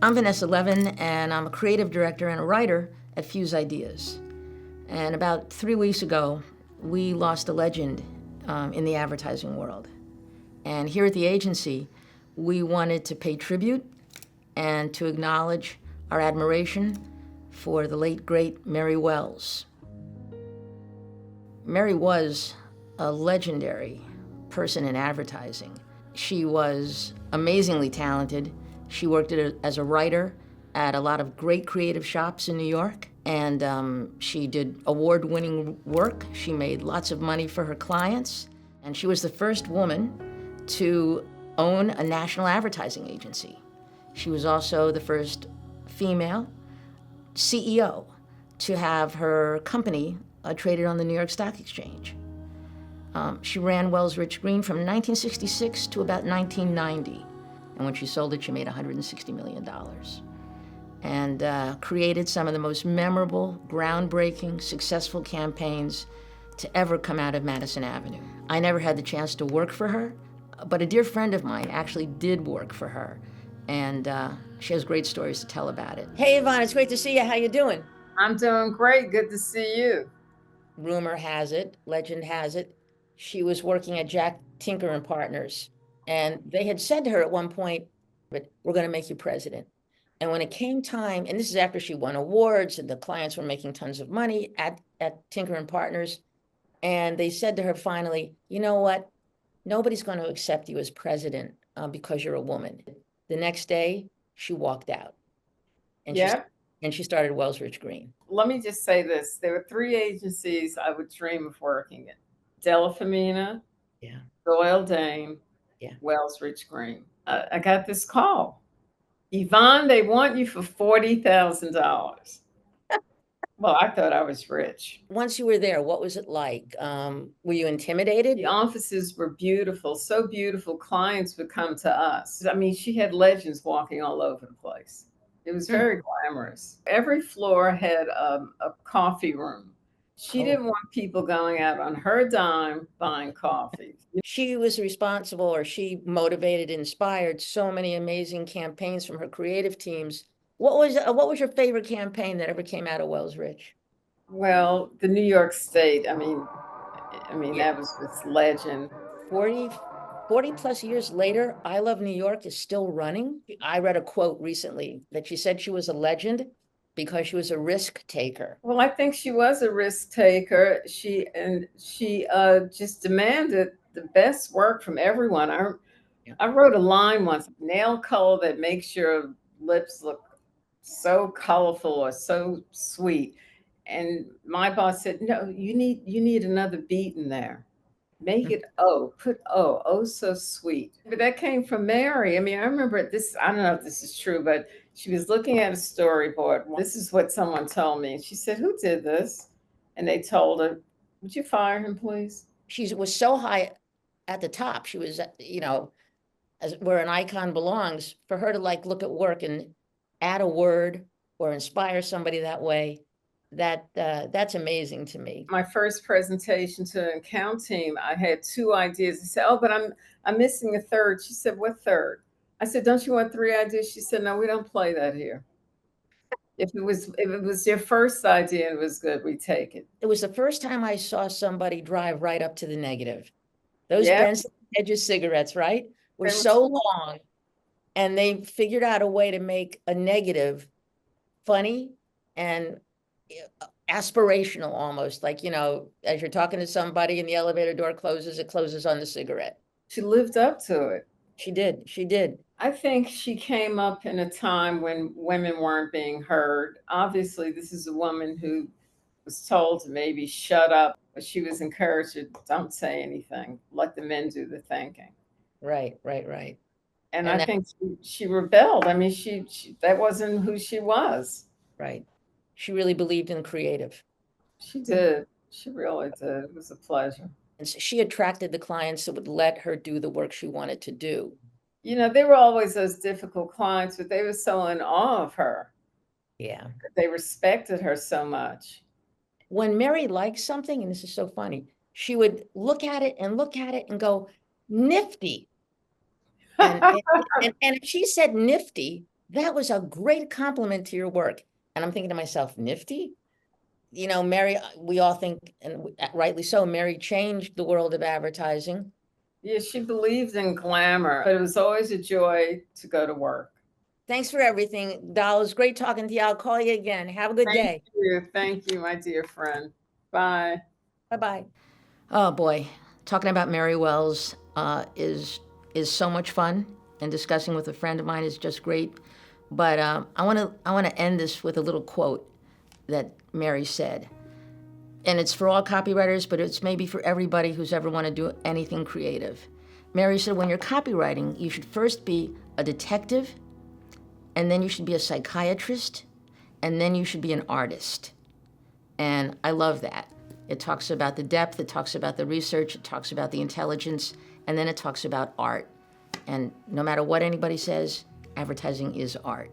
I'm Vanessa Levin, and I'm a creative director and a writer at Fuse Ideas. And about 3 weeks ago, we lost a legend in the advertising world. And here at the agency, we wanted to pay tribute and to acknowledge our admiration for the late, great Mary Wells. Mary was a legendary person in advertising. She was amazingly talented. She worked as a writer at a lot of great creative shops in New York, and she did award-winning work. She made lots of money for her clients, and she was the first woman to own a national advertising agency. She was also the first female CEO to have her company traded on the New York Stock Exchange. She ran Wells Rich Green from 1966 to about 1990. And when she sold it, she made $160 million. And created some of the most memorable, groundbreaking, successful campaigns to ever come out of Madison Avenue. I never had the chance to work for her, but a dear friend of mine actually did work for her. And she has great stories to tell about it. Hey, Yvonne, it's great to see you. How you doing? I'm doing great. Good to see you. Rumor has it, legend has it, she was working at Jack Tinker and Partners. And they had said to her at one point, but we're going to make you president. And when it came time, and this is after she won awards and the clients were making tons of money at Tinker and Partners, and they said to her finally, you know what? Nobody's going to accept you as president because you're a woman. The next day, she walked out. And Yeah. she started Wells Rich Green. Let me just say this. There were three agencies I would dream of working in. Della Femina, Yeah. Doyle Dane, Yeah. Wells Rich Green. I got this call. Yvonne, they want you for $40,000. Well, I thought I was rich. Once you were there, what was it like? Were you intimidated? The offices were beautiful, so beautiful. Clients would come to us. I mean, she had legends walking all over the place. It was very glamorous. Every floor had a coffee room. She didn't want people going out on her dime buying coffee. She was responsible, or she motivated, inspired so many amazing campaigns from her creative teams. What was your favorite campaign that ever came out of Wells Rich? Well, the New York State. I mean, that was this legend. 40 plus years later, I Love New York is still running. I read a quote recently that she said she was a legend because she was a risk taker. Well, I think she was a risk taker. She just demanded the best work from everyone. I wrote a line once: nail color that makes your lips look so colorful or so sweet. And my boss said, "No, you need another beat in there. Make it put so sweet." But that came from Mary. I mean, I remember this. I don't know if this is true, but she was looking at a storyboard. This is what someone told me. And she said, "Who did this?" And they told her, "Would you fire him, please?" She was so high at the top. She was, as where an icon belongs, for her to like look at work and add a word or inspire somebody that way, that's amazing to me. My first presentation to an account team, I had two ideas. I said, "Oh, but I'm missing a third." She said, "What third?" I said, "Don't you want three ideas?" She said, "No, we don't play that here. If it was your first idea and it was good, we take it." It was the first time I saw somebody drive right up to the negative. Those Yeah. Benson Hedges cigarettes, right, were so long, and they figured out a way to make a negative funny and aspirational, almost like, as you're talking to somebody and the elevator door closes, it closes on the cigarette. She lived up to it. She did. I think she came up in a time when women weren't being heard. Obviously, this is a woman who was told to maybe shut up, but she was encouraged to don't say anything, let the men do the thinking. Right. And And I think she rebelled. I mean, she that wasn't who she was. Right. She really believed in creative. She did. She really did. It was a pleasure. And so she attracted the clients that would let her do the work she wanted to do. There were always those difficult clients, but they were so in awe of her. Yeah. They respected her so much. When Mary liked something, and this is so funny, she would look at it and go, nifty. And if she said nifty, That was a great compliment to your work. And I'm thinking to myself, nifty? You know, Mary, we all think, and rightly so, Mary changed the world of advertising. Yeah, she believed in glamour, but it was always a joy to go to work. Thanks for everything. Doll, it was great talking to you. I'll call you again. Have a good Thank day. you. Thank you, my dear friend. Bye. Bye-bye. Oh boy, talking about Mary Wells is so much fun, and discussing with a friend of mine is just great. But I want to end this with a little quote that Mary said, and it's for all copywriters, but it's maybe for everybody who's ever want to do anything creative. Mary said, when you're copywriting, you should first be a detective, and then you should be a psychiatrist, and then you should be an artist. And I love that. It talks about the depth, it talks about the research, it talks about the intelligence, and then it talks about art. And no matter what anybody says, advertising is art.